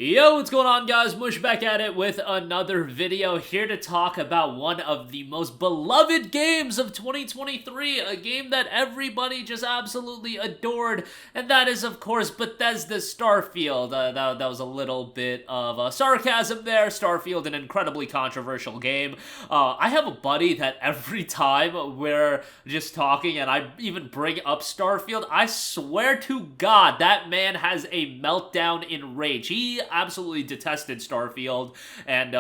Yo, what's going on, guys? Mush back at it with another video, here to talk about one of the most beloved games of 2023, a game that everybody just absolutely adored, and that is, of course, Bethesda's Starfield. That was a little bit of sarcasm there. Starfield, an incredibly controversial game. I have a buddy that every time we're just talking and I even bring up Starfield, I swear to God, that man has a meltdown in rage. He absolutely detested Starfield, and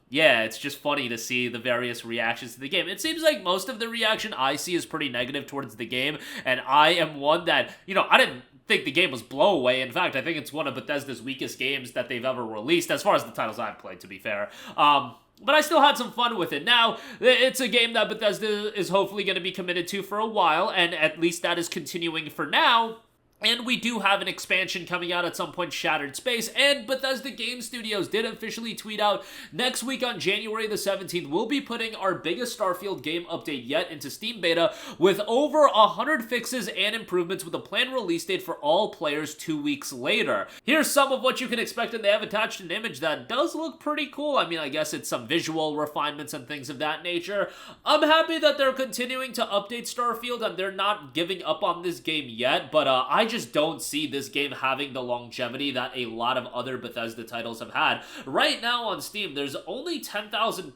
yeah, it's just funny to see the various reactions to the game. It seems like most of the reaction I see is pretty negative towards the game, and I am one that, I didn't think the game was blowaway. In fact, I think it's one of Bethesda's weakest games that they've ever released, as far as the titles I've played, to be fair. But I still had some fun with it. Now, it's a game that Bethesda is hopefully going to be committed to for a while, and at least that is continuing for now. And we do have an expansion coming out at some point, Shattered Space, and Bethesda Game Studios did officially tweet out next week on January the 17th, we'll be putting our biggest Starfield game update yet into Steam Beta with over 100 fixes and improvements with a planned release date for all players 2 weeks later. Here's some of what you can expect, and they have attached an image that does look pretty cool. I mean, I guess it's some visual refinements and things of that nature. I'm happy that they're continuing to update Starfield and they're not giving up on this game yet, but I just don't see this game having the longevity that a lot of other Bethesda titles have had. Right now on Steam, there's only 10,000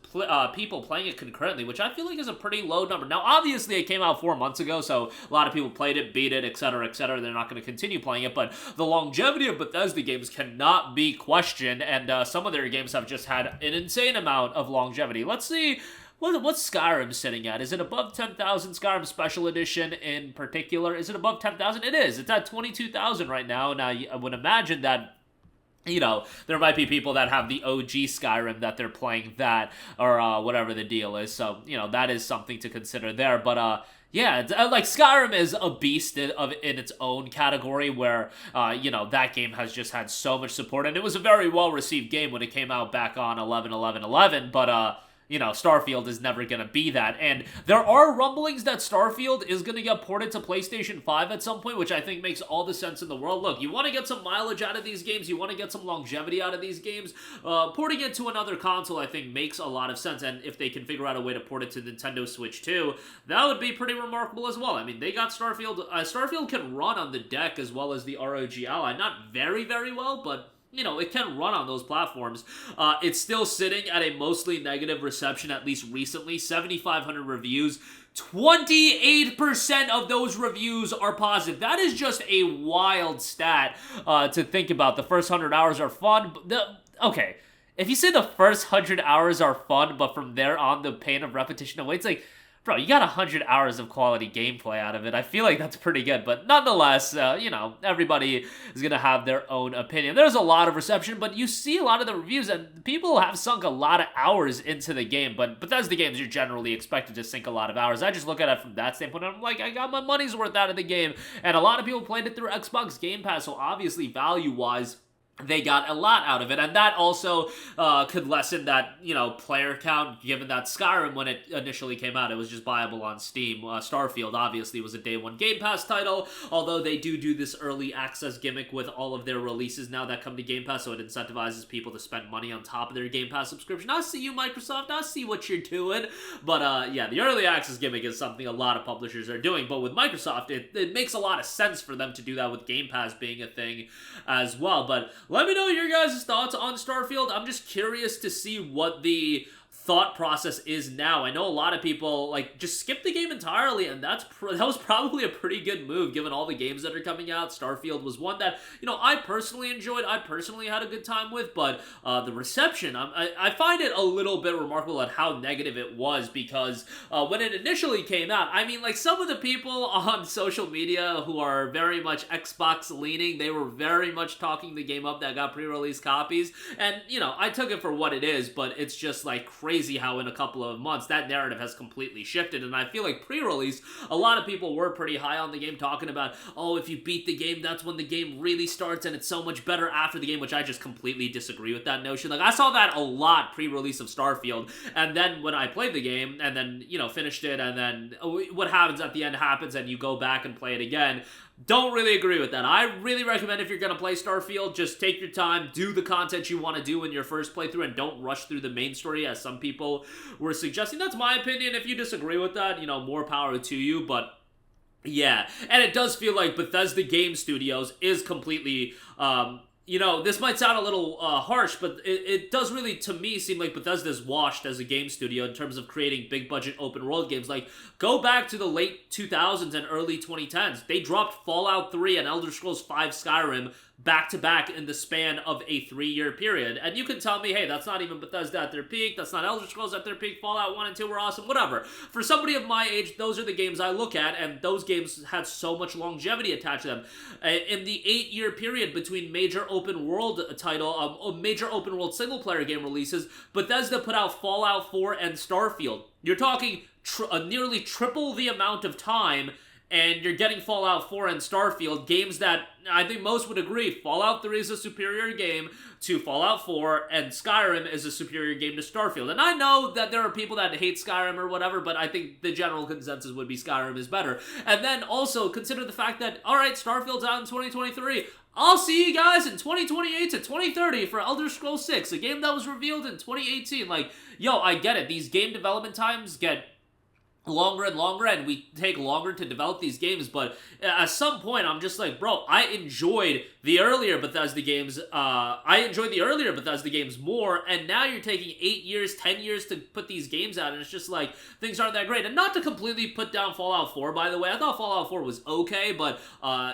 people playing it concurrently, which I feel like is a pretty low number. Now, obviously, it came out 4 months ago, so a lot of people played it, beat it, etc., etc. They're not going to continue playing it, but the longevity of Bethesda games cannot be questioned, and some of their games have just had an insane amount of longevity. Let's see. What's Skyrim sitting at? Is it above 10,000? Skyrim Special Edition in particular, is it above 10,000? It is. It's at 22,000 right now. Now, I would imagine that, there might be people that have the OG Skyrim that they're playing that, or whatever the deal is. So, that is something to consider there. But, yeah, like, Skyrim is a beast in its own category where, that game has just had so much support. And it was a very well-received game when it came out back on 11/11/11, but, Starfield is never going to be that. And there are rumblings that Starfield is going to get ported to PlayStation 5 at some point, which I think makes all the sense in the world. Look, you want to get some mileage out of these games, you want to get some longevity out of these games, porting it to another console I think makes a lot of sense, and if they can figure out a way to port it to Nintendo Switch 2, that would be pretty remarkable as well. I mean, they got Starfield. Starfield can run on the deck as well as the ROG Ally. Not very, very well, but it can run on those platforms. It's still sitting at a mostly negative reception, at least recently. 7,500 reviews. 28% of those reviews are positive. That is just a wild stat to think about. The first 100 hours are fun. Okay, if you say the first 100 hours are fun, but from there on the pain of repetition awaits, like, bro, you got 100 hours of quality gameplay out of it. I feel like that's pretty good, but nonetheless, everybody is going to have their own opinion. There's a lot of reception, but you see a lot of the reviews, and people have sunk a lot of hours into the game, but Bethesda games, you're generally expected to sink a lot of hours. I just look at it from that standpoint, and I'm like, I got my money's worth out of the game, and a lot of people played it through Xbox Game Pass, so obviously, value-wise, they got a lot out of it, and that also could lessen that, player count, given that Skyrim, when it initially came out, it was just buyable on Steam. Starfield, obviously, was a Day 1 Game Pass title, although they do this early access gimmick with all of their releases now that come to Game Pass, so it incentivizes people to spend money on top of their Game Pass subscription. I see you, Microsoft, I see what you're doing, but yeah, the early access gimmick is something a lot of publishers are doing, but with Microsoft, it makes a lot of sense for them to do that with Game Pass being a thing as well. But let me know your guys' thoughts on Starfield. I'm just curious to see what the thought process is now. I know a lot of people just skip the game entirely, and that was probably a pretty good move given all the games that are coming out. Starfield was one that I personally enjoyed, I personally had a good time with, but the reception, I find it a little bit remarkable at how negative it was, because when it initially came out, I mean, some of the people on social media who are very much Xbox leaning, they were very much talking the game up that got pre-release copies, and I took it for what it is, but it's just crazy how in a couple of months that narrative has completely shifted. And I feel like pre-release, a lot of people were pretty high on the game, talking about, oh, if you beat the game, that's when the game really starts and it's so much better after the game, which I just completely disagree with that notion. I saw that a lot pre-release of Starfield, and then when I played the game and then finished it, and then what happens at the end happens and you go back and play it again, Don't really agree with that. I really recommend if you're going to play Starfield, just take your time, do the content you want to do in your first playthrough, and don't rush through the main story as some people were suggesting. That's my opinion. If you disagree with that, you know, more power to you, but yeah. And it does feel like Bethesda Game Studios is completely, you know, this might sound a little harsh, but it does really, to me, seem like Bethesda's washed as a game studio in terms of creating big-budget open-world games. Like, go back to the late 2000s and early 2010s. They dropped Fallout 3 and Elder Scrolls V Skyrim back-to-back in the span of a 3-year period. And you can tell me, hey, that's not even Bethesda at their peak, that's not Elder Scrolls at their peak, Fallout 1 and 2 were awesome, whatever. For somebody of my age, those are the games I look at, and those games had so much longevity attached to them. In the 8-year period between major open-world major open-world single-player game releases, Bethesda put out Fallout 4 and Starfield. You're talking nearly triple the amount of time, and you're getting Fallout 4 and Starfield, games that I think most would agree Fallout 3 is a superior game to Fallout 4, and Skyrim is a superior game to Starfield. And I know that there are people that hate Skyrim or whatever, but I think the general consensus would be Skyrim is better. And then also consider the fact that, alright, Starfield's out in 2023. I'll see you guys in 2028 to 2030 for Elder Scrolls 6, a game that was revealed in 2018. Like, yo, I get it. These game development times get longer and longer, and we take longer to develop these games, but at some point, I'm just like, bro, I enjoyed the earlier Bethesda games, more, and now you're taking 8 years, 10 years to put these games out, and it's just like, things aren't that great. And not to completely put down Fallout 4, by the way, I thought Fallout 4 was okay, but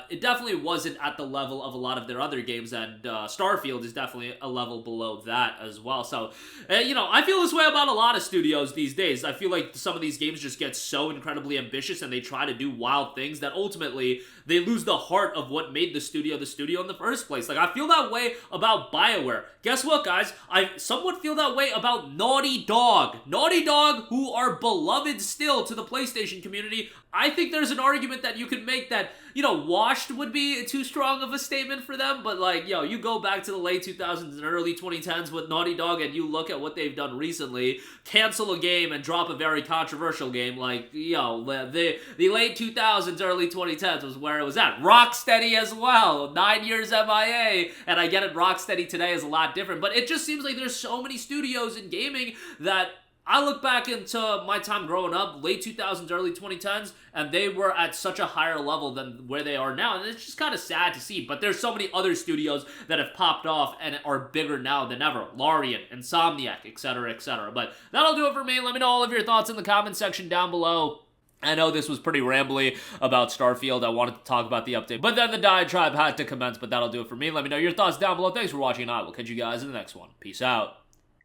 it definitely wasn't at the level of a lot of their other games, and Starfield is definitely a level below that as well. So, you know, I feel this way about a lot of studios these days. I feel like some of these games just get so incredibly ambitious and they try to do wild things that ultimately they lose the heart of what made the studio in the first place. Like, I feel that way about BioWare. Guess what, guys? I somewhat feel that way about Naughty Dog. Naughty Dog, who are beloved still to the PlayStation community. I think there's an argument that you could make that, you know, washed would be too strong of a statement for them, but like, yo, you go back to the late 2000s and early 2010s with Naughty Dog and you look at what they've done recently, cancel a game and drop a very controversial game, like, yo, the late 2000s, early 2010s was where it was at. Rocksteady as well, 9 years MIA, and I get it, Rocksteady today is a lot different, but it just seems like there's so many studios in gaming that I look back into my time growing up, late 2000s, early 2010s, and they were at such a higher level than where they are now, and it's just kind of sad to see, but there's so many other studios that have popped off and are bigger now than ever. Larian, Insomniac, etc., etc. But that'll do it for me. Let me know all of your thoughts in the comment section down below. I know this was pretty rambly about Starfield. I wanted to talk about the update, but then the diatribe had to commence, but that'll do it for me. Let me know your thoughts down below. Thanks for watching, and I will catch you guys in the next one. Peace out.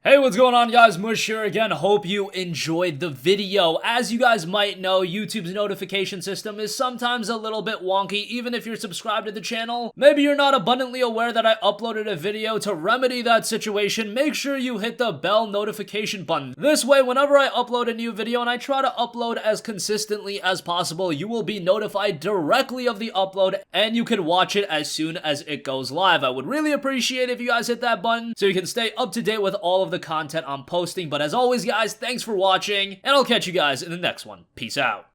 Hey, what's going on, guys? Mush here again. Hope you enjoyed the video. As you guys might know, YouTube's notification system is sometimes a little bit wonky, even if you're subscribed to the channel. Maybe you're not abundantly aware that I uploaded a video. To remedy that situation, make sure you hit the bell notification button. This way, whenever I upload a new video, and I try to upload as consistently as possible, you will be notified directly of the upload, and you can watch it as soon as it goes live. I would really appreciate if you guys hit that button so you can stay up to date with all of the content I'm posting. But as always, guys, thanks for watching, and I'll catch you guys in the next one. Peace out.